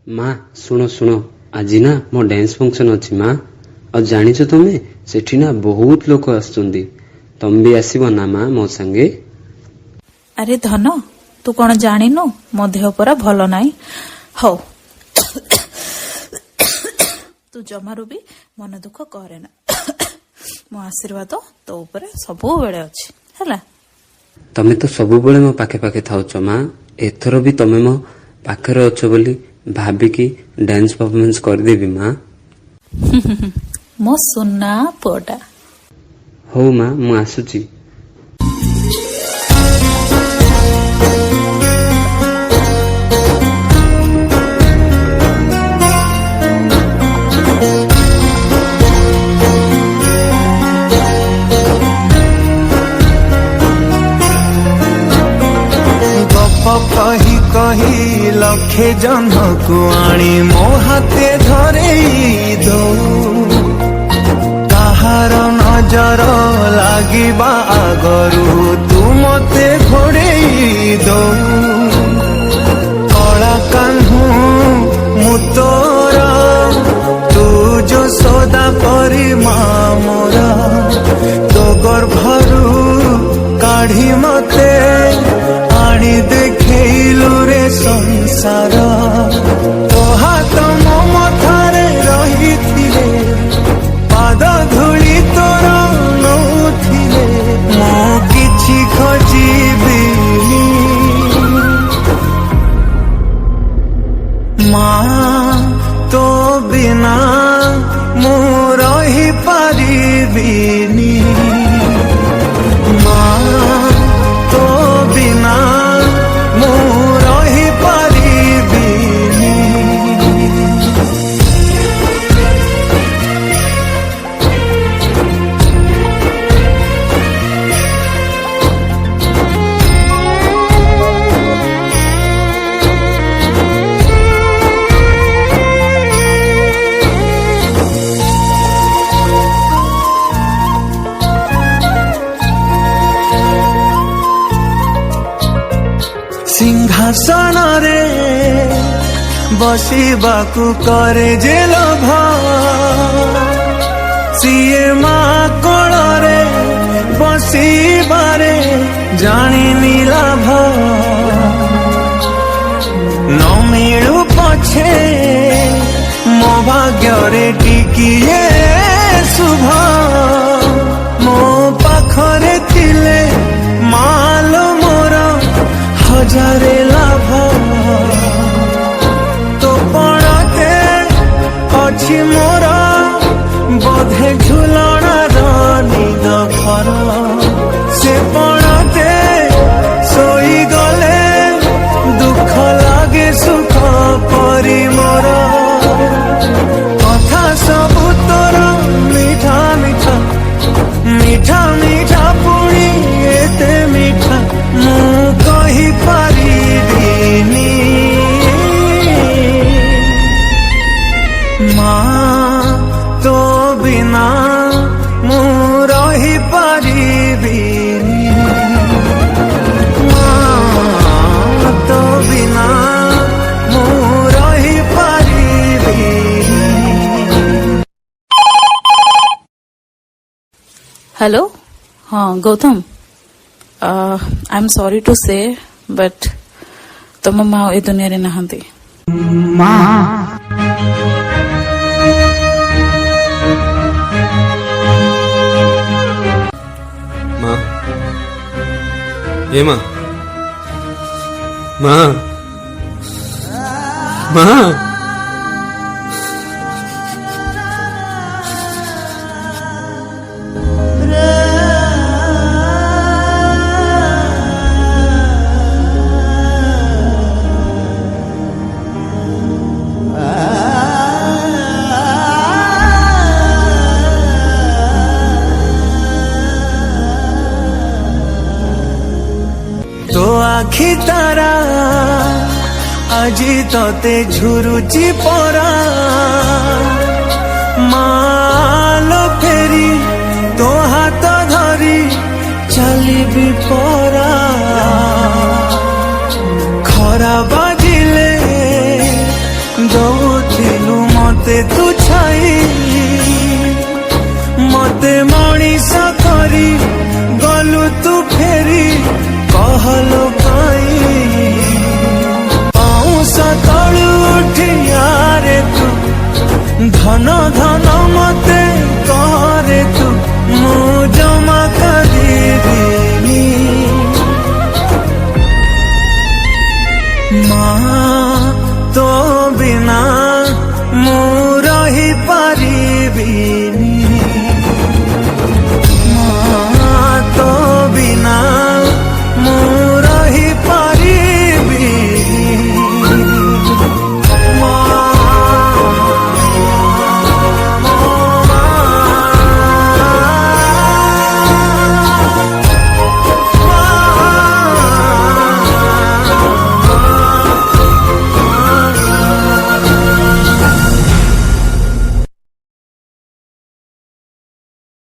माँ सुनो सुनो आज ना मो डांस फंक्शन अच्छी माँ और जानिच तुम्हें सेठी ना बहुत लोक आसुंदी तुम भी आसब ना माँ मो संगे। अरे धन तू कौन जानिनु मो देह परा भल नाई हौ तू जमारू भी मन दुख करे ना मो आशीर्वाद तो ऊपर सबु बेले अछि हला। तमे तो सबु बेले मो पाखे पाखे थाउच माँ एथर भी तमे मो पाखरे अछ बोली भाबिकी डांस परफॉर्मेंस कर देबी माँ। मो सुना पोटा हो माँ मु आसुची। कही कही लखे जन्मकु आनी मो हाथे धरे दो कहार नजर लागिबा आगरू तू मते घोड़े दो कला कान्हू मु तोर तू जो सदा परी माँ मोरा तो गर्भरू काढ़ी मते आनी देखलु रे संसार तो हाथ मो मथारे रही पाद धूली तोर नौथिले मो किछि खोजिबिनी माँ तो बिना मु रही पारिबिनी सिंहासन रे बसिबाकू करे जे लोभ सीए माँ कोल रे बसिबारे जानी लाभ न मिलू पछे मो भाग्य रे टिकिए शुभ मो पाखरे थिले माल मोर हजारे लाभ तो पड़ते अच्छी मोर बोधे झुलणार निद फर से पड़ते सोई गले दुख लागे सुख परी मोर कथा सबु तोर मीठा मीठा मीठा मीठा पुणी एते मीठा मु कही पारिबिनी माँ तो बिना मु रही पारिबिनी माँ तो बिना मु रही पारिबिनी। हेलो हाँ Gautam I am sorry to say but तुम माँ ए दुनिया रे नहांती माँ माँ ये माँ माँ माँ तो आखि तारा আজি तते झुरुची परा मालो फेरी तो हाथ धरी चलिबी परा खरा बाजिले दो मते मणिष करी गलु तू फेरी कहलो काई पाउस तळु उठिया रे तू धन धन मते